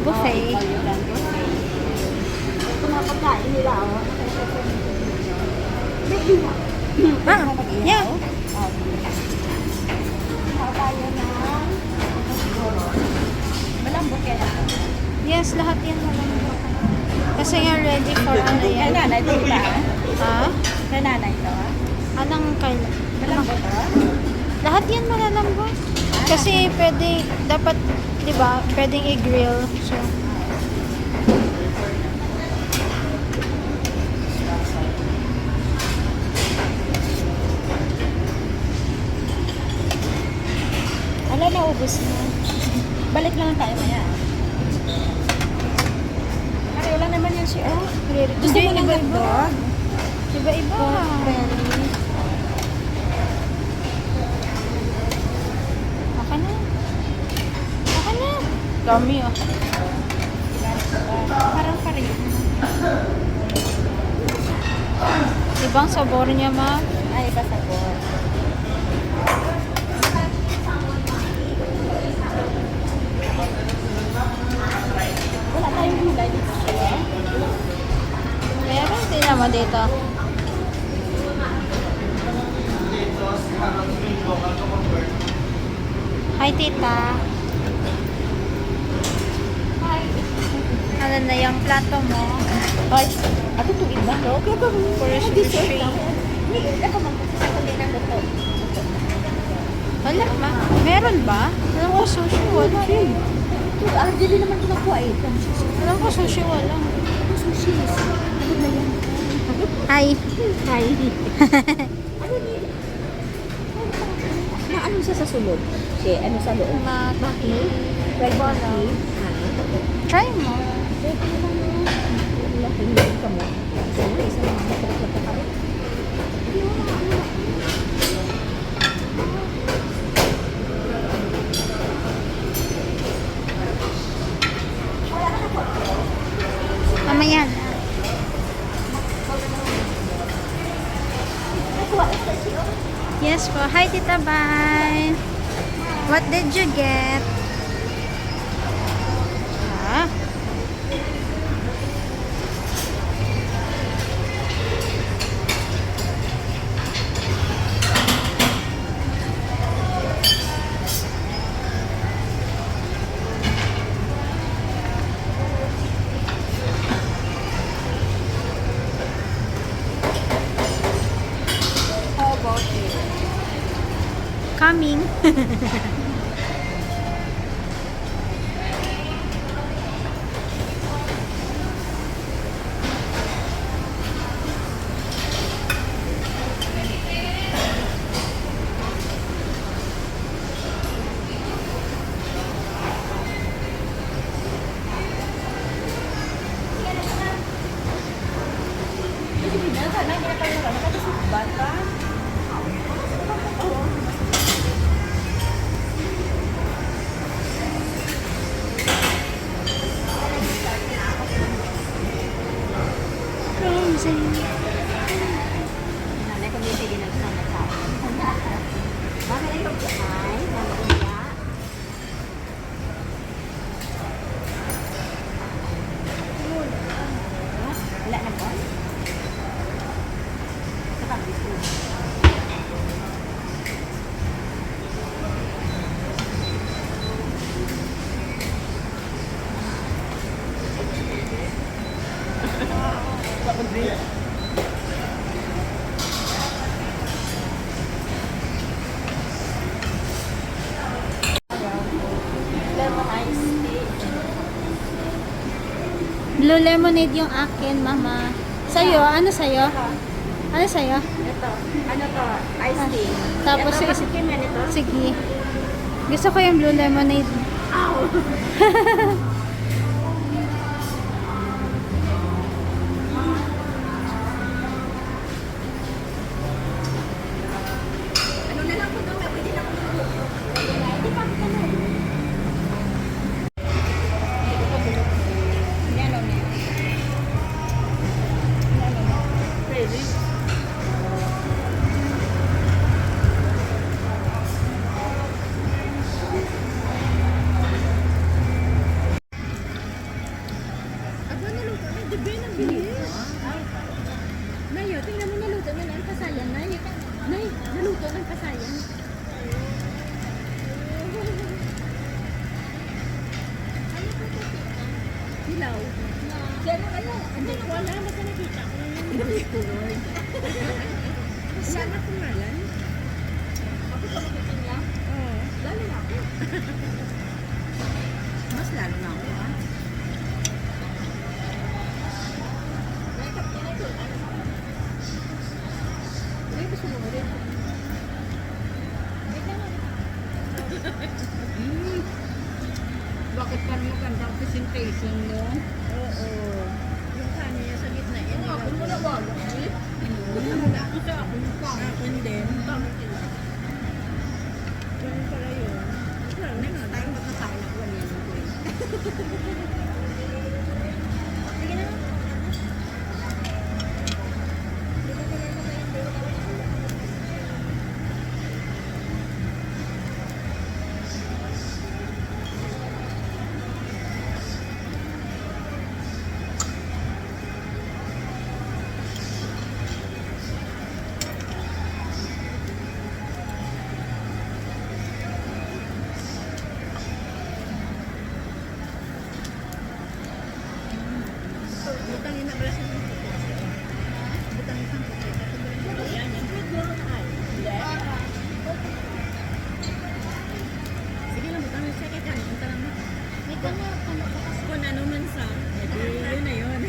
buffet. Ito na pagkain nila, oh. Ah, yeah. Tayo na. Malambot yan. Yes, lahat yan malambot. Kasi nga ready for ano yan. Nanay ito ba? Ha? Nanay ito, ha? Anong kailan? Malambot, ha? Lahat yan malalambot. Kasi pwede, dapat, di ba, pwedeng i-grill. So, Wala na, ubos na. Balik lang tayo maya. Pareho lang naman yan siya. Gusto mo ng hotdog? iba-iba. Okay na. Okay na. Dami ah. Parang pareho. Ibang sabor niya, ma. Ay, iba sabor. Wala tayong gulay dito siya. Meron din naman dito. Hi, tita. Hi. Ano na yung plato mo? Ay, ato ito iba, no? Kaya ba? Sushi. Ako magkakasakulay ng luto. Wala, ma. Meron ba? Alam ko sushi, wala. Dili naman ito nakuha eh. Alam ko sushi, wala. Sushi. Ano na yan? Hi. Hi. Ano ni? Na ano siya sa sulod? Ano sa loob? Maki. Red Wala. tea? Try mo. Pwede naman yun. Laking ka mo. Sige, isa naman matrap ka kami. Mamaya na. Yes po. Hi, Tita Bye. What did you get? Ah. How about you? Coming. Sana hindi na tayo nakakasubban ka. Nanay ko dito ginagawa sa bakit ay pagkain? Mamaya. Wala na ba? Sa pag-bisto. Blue lemonade yung akin, mama. Sa'yo? Ano sa'yo? Ano sa'yo? Ito. Ano to? Iced tea. Tapos ito, is- masikim yan ito. Sige. Gusto ko yung blue lemonade. Ow! Ben, ang bilis. Nay, tingnan mo naluto na ng kasayan, Nay. Nay, naluto ng kasayan. Ano po ito? Hilaw. Diyan na kayo. Hindi ko alam. Basta nakita ko lang yung kulay. Saan ako ngalan? Ako sa makitin niya? Oo. Lalo na ako. Mas lalo na ako, ha? Ay, gusto mo rin. Bakit pa naman gandang presentation mo? Oo. Yung kanya niya sa gitna. Yan Ako mo na ba? Wala ako sa ako yung pang. Ako din. Ganun pala yun. Wala na nga. Tayo magkakain ako niya ng kuya. Sige na. Butangin na pala siya. Butangin sa puti. Yan, yan. Sige lang, butangin siya kay Karen. Punta lang mo. May kanya, Kung ano man sa, edi yun na yun.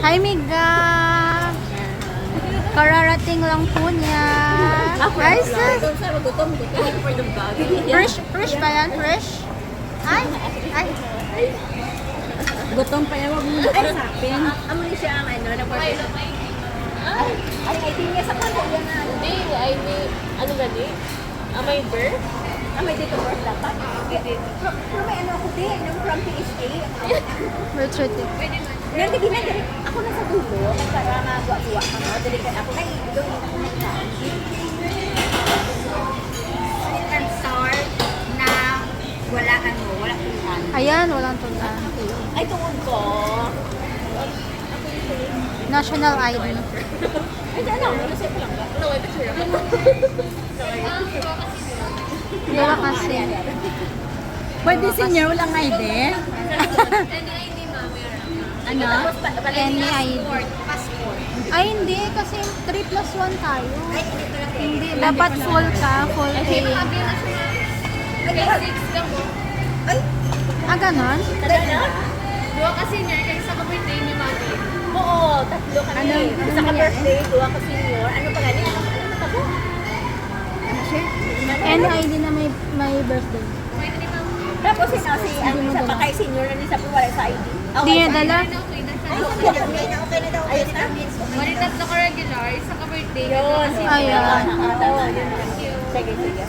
Hi, Miga! Kararating lang po niya. Hi, sis! Fresh ba yan? Fresh? Ay! Ay! Gutom pa yan, wag mo na kausapin. Amo ni siya ang ano, na-birthday. Ay, ID niya sa kanto yan na. Hindi, ID, ano gani? May birth? May dito birth dapat. Pero may ano ako din, yung from PSA. Birth certificate. Nandito na, ako na sa dulo, para magawa ka mo. Dalikan ako, ay, doon ako nagkaan. Sweet and sour na wala tulan. Ayan, walang tula. Ay, tungod ko. National ID. Ay, ano, nasip lang ba? No, ito siya. Dala kasi. Pwede senior, walang ID? Hindi, mami. Ano? Any ID. Passport. Ay, hindi. Kasi 3+1 tayo. Ay, hindi ko lang. Hindi. Dapat full ka. Full Kasi pay. mga bill na siya. Kaya 6 lang mo. Ay, Ah, ganon? talaga? Dua kasi niya, kaya sa birthday ni mami. Oo, tatlo kami. Ano? Isa ka birthday, dua ka senior. Ano pa gani? Ano matabo? Ano siya? Any ID na may birthday. Pwede ni mami. Tapos si ano mo isa dala. pa kay senior na sa wala sa ID. Hindi niya dala. Okay na siya. Okay na daw. Ayun na. Bali tatlo ka regular, isa ka birthday. Yun. Ayan. Oo, yun. Sige, sige.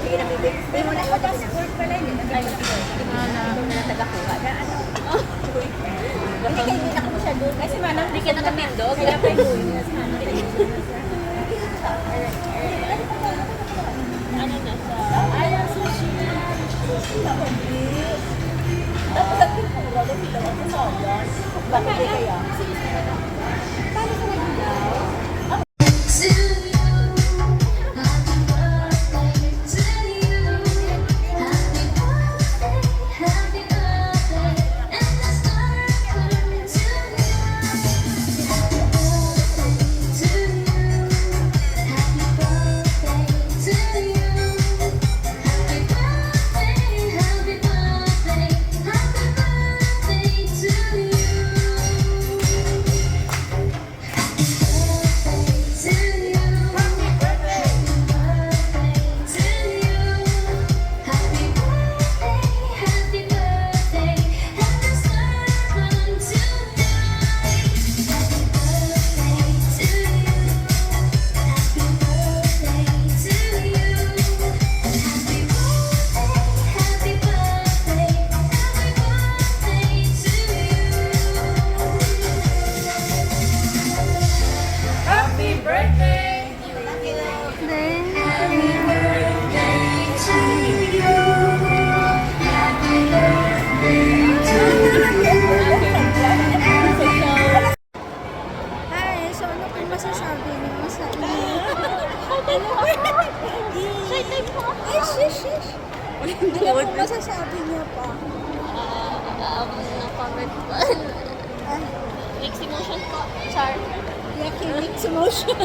Sige na, baby. Hindi mo na ako passport pala. Hindi na taga-kuha. Ano? Hindi kayo hindi na kami siya doon. Kasi manang hindi ka nakatindog. Kaya pa yung Ano na siya? Ayan, sushi. Sushi na ko. Tapos ang pintura, lumilaw ako sa oras. Bakit di kaya? Paano sa nagbilaw? Hi, so ano po masasabi niyo sa inyo? Ish. Ano po masasabi niyo pa? Na-comment pa. Mixed emotion po. Char. Yaki mixed emotion.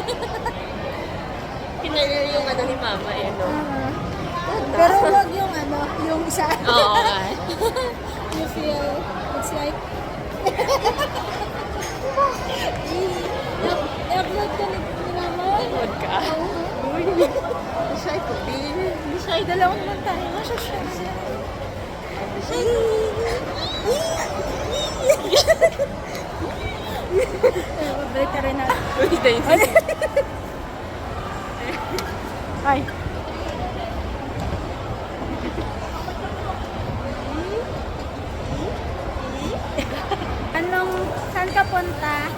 Kinarir yung ano ni Mama eh, no? Pero wag yung ano, yung isa. Oo nga. You feel, it's like, i-upload ka ni Mama. Huwag ka. Uy. Shy ko, Bin. Shy, dalawang lang tayo. Masasya. Balik ka rin natin. Uy, Daisy. Ay. Saan ka punta?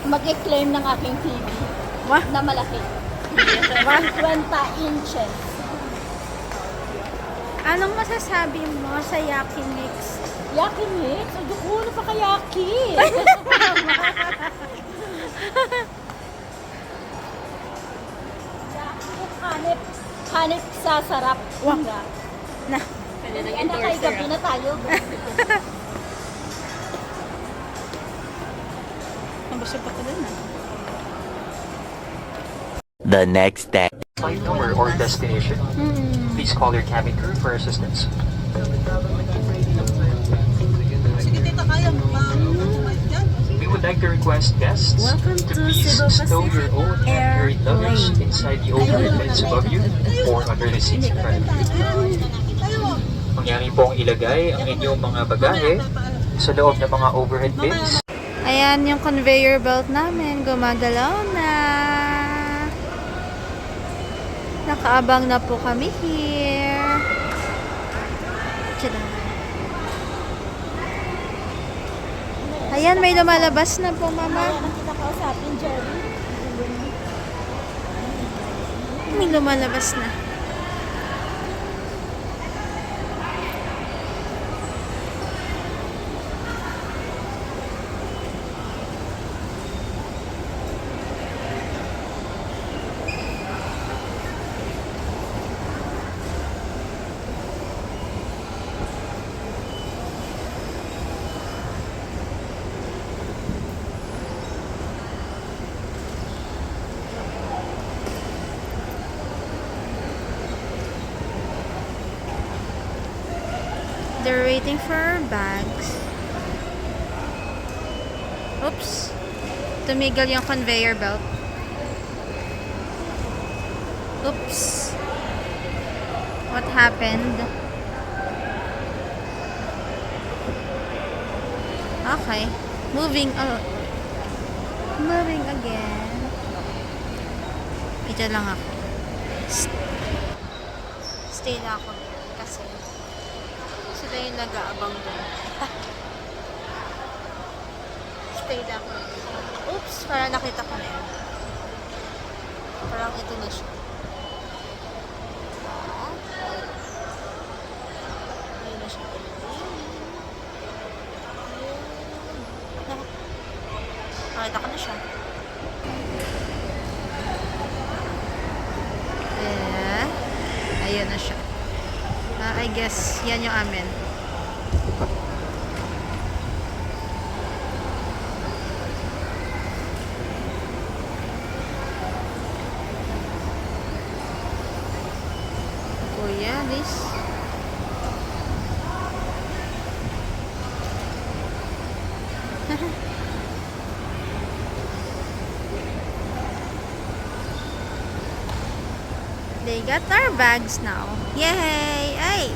Mag-claim ng aking TV Wah? na malaki. 120 inches. Anong masasabi mo sa Yaki mix? Yaki mix? Ay, duko na pa ka Yaki. Yaki, hanip sa sarap. Wah. Na. Kanya ng Anak, ay endorser. gabi na tayo. Mabusog ako dun ah. The next day. Flight number or destination. Please call your cabin crew for assistance. We would like to request guests to please stow your own hand-carried luggage inside the overhead bins above you or under the seats in front of you. Mangyari pong ilagay ang inyong mga bagahe sa loob ng mga overhead bins. Ayan yung conveyor belt namin. Gumagalaw na. Nakaabang na po kami here. Tiyada. Ayan, may lumalabas na po, Mama. Ang kita kausapin, Jerry. May lumalabas na. They're waiting for our bags. Oops. Tumigil yung conveyor belt. Oops. What happened? Okay. Moving again. Ito lang ako. Stay na ako kasi sila yung nag-aabang doon. Stay na ako. Oops, parang nakita ko na yun. Parang ito na siya. Ayun na siya. Nakita ko na siya. Ayun na siya. I guess, yan yung amin. Kuya, this. They got our bags now. Yay! Ay!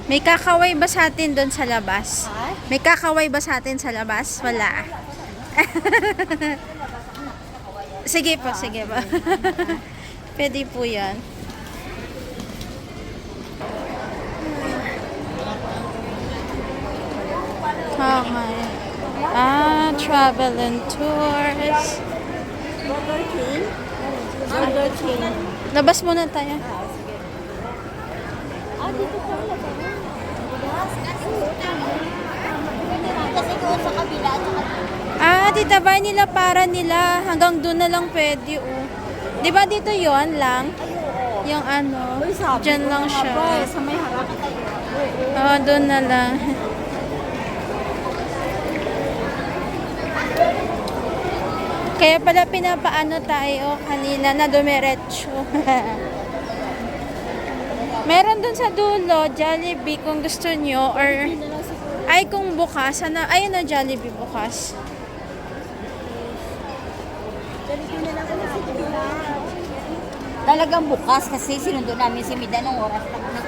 May kakaway ba sa atin doon sa labas? May kakaway ba sa atin sa labas? Wala. Sige po, sige po. Pwede po yan. Okay. Travel and tours. Labas muna tayo. Dito pa wala ba? Kasi doon sa kabila at Tita Bay, nila para nila. Hanggang doon na lang pwede, oh. Di ba dito yon lang? Yung ano, dyan lang siya. sa may harap. Doon na lang. Kaya pala pinapaano tayo kanina na dumiretso. Meron dun sa dulo, Jollibee kung gusto nyo, or ay kung bukas, ayun na Jollibee bukas. Talagang bukas kasi sinundo namin si Mida ng oras na kami.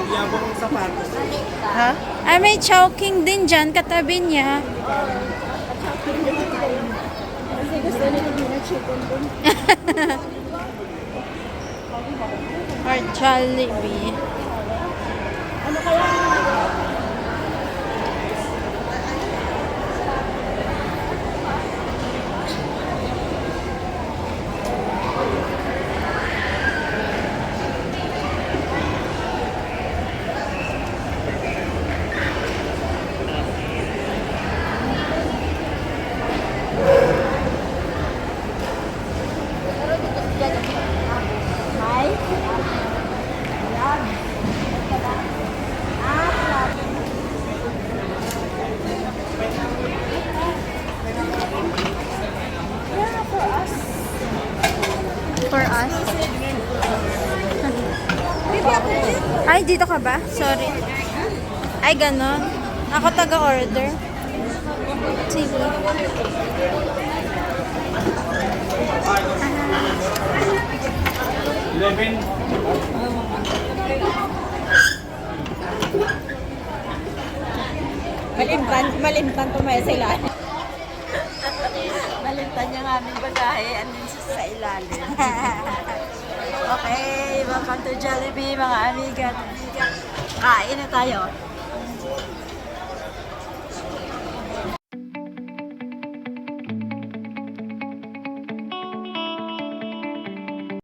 Yabang ang sapatos. Ha? May chowking din dyan, katabi niya. Kasi gusto nila din na chicken dun. Or Jollibee. Ano kaya? For us? Ay, dito ka ba? Sorry. Ay, ganon. Ako taga-order. Sige. Malimtan tumaya sa ilalim. Malimtan yung aming bagahe andun sa ilalim. Okay, welcome to Jollibee mga amiga at amiga. Kain na tayo.